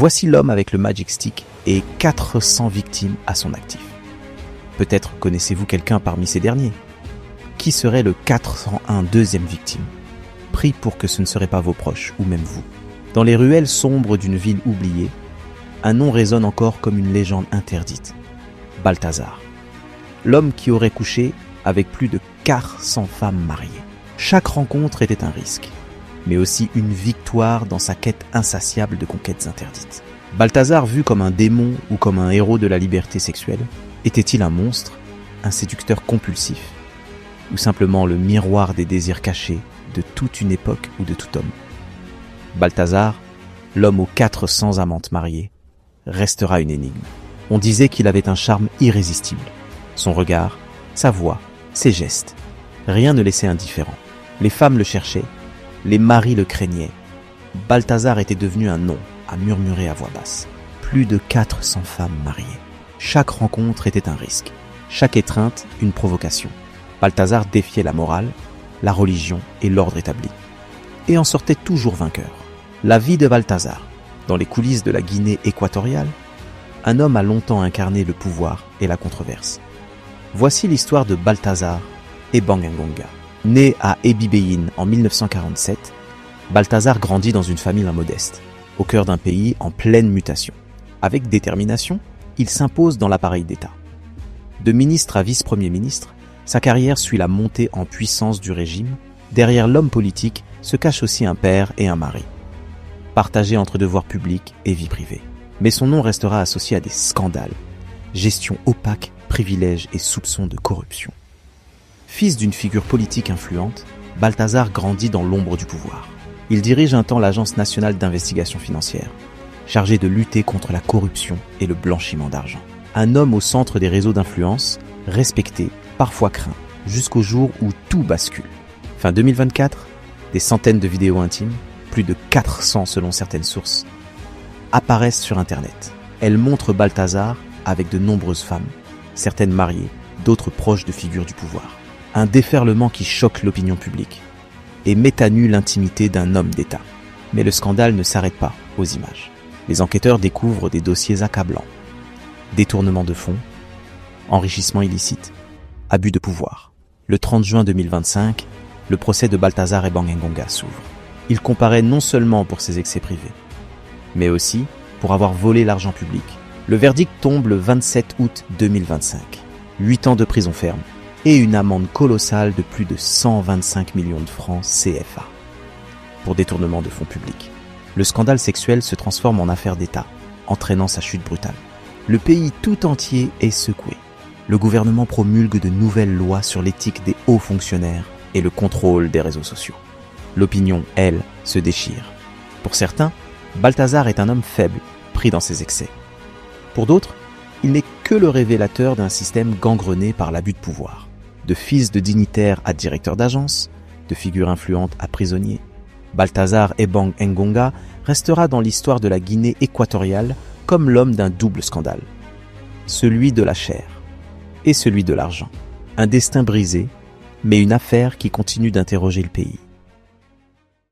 Voici l'homme avec le Magic Stick et 400 victimes à son actif. Peut-être connaissez-vous quelqu'un parmi ces derniers. Qui serait le 401 deuxième victime? Prie pour que ce ne serait pas vos proches ou même vous. Dans les ruelles sombres d'une ville oubliée, un nom résonne encore comme une légende interdite. Balthazar. L'homme qui aurait couché avec plus de 400 femmes mariées. Chaque rencontre était un risque, mais aussi une victoire dans sa quête insatiable de conquêtes interdites. Balthazar, vu comme un démon ou comme un héros de la liberté sexuelle, était-il un monstre, un séducteur compulsif, ou simplement le miroir des désirs cachés de toute une époque ou de tout homme? Balthazar, l'homme aux 400 amantes mariées, restera une énigme. On disait qu'il avait un charme irrésistible. Son regard, sa voix, ses gestes, rien ne laissait indifférent. Les femmes le cherchaient, les maris le craignaient. Balthazar était devenu un nom à murmurer à voix basse. Plus de 400 femmes mariées. Chaque rencontre était un risque, chaque étreinte une provocation. Balthazar défiait la morale, la religion et l'ordre établi, et en sortait toujours vainqueur. La vie de Balthazar, dans les coulisses de la Guinée équatoriale, un homme a longtemps incarné le pouvoir et la controverse. Voici l'histoire de Balthazar Ebang Ngonga. Né à Ebibeyin en 1947, Balthazar grandit dans une famille modeste, au cœur d'un pays en pleine mutation. Avec détermination, il s'impose dans l'appareil d'État. De ministre à vice-premier ministre, sa carrière suit la montée en puissance du régime. Derrière l'homme politique se cache aussi un père et un mari, partagés entre devoirs publics et vie privée. Mais son nom restera associé à des scandales, gestion opaque, privilèges et soupçons de corruption. Fils d'une figure politique influente, Balthazar grandit dans l'ombre du pouvoir. Il dirige un temps l'Agence nationale d'investigation financière, chargée de lutter contre la corruption et le blanchiment d'argent. Un homme au centre des réseaux d'influence, respecté, parfois craint, jusqu'au jour où tout bascule. Fin 2024, des centaines de vidéos intimes, plus de 400 selon certaines sources, apparaissent sur Internet. Elles montrent Balthazar avec de nombreuses femmes, certaines mariées, d'autres proches de figures du pouvoir. Un déferlement qui choque l'opinion publique et met à nu l'intimité d'un homme d'État. Mais le scandale ne s'arrête pas aux images. Les enquêteurs découvrent des dossiers accablants. Détournement de fonds, enrichissement illicite, abus de pouvoir. Le 30 juin 2025, le procès de Balthazar Ebang Ngonga s'ouvre. Il comparaît non seulement pour ses excès privés, mais aussi pour avoir volé l'argent public. Le verdict tombe le 27 août 2025. 8 ans de prison ferme et une amende colossale de plus de 125 millions de francs CFA pour détournement de fonds publics. Le scandale sexuel se transforme en affaire d'État, entraînant sa chute brutale. Le pays tout entier est secoué. Le gouvernement promulgue de nouvelles lois sur l'éthique des hauts fonctionnaires et le contrôle des réseaux sociaux. L'opinion, elle, se déchire. Pour certains, Balthazar est un homme faible, pris dans ses excès. Pour d'autres, il n'est que le révélateur d'un système gangrené par l'abus de pouvoir. De fils de dignitaire à directeur d'agence, de figure influente à prisonnier, Balthazar Ebang Ngonga restera dans l'histoire de la Guinée équatoriale comme l'homme d'un double scandale. Celui de la chair et celui de l'argent. Un destin brisé, mais une affaire qui continue d'interroger le pays.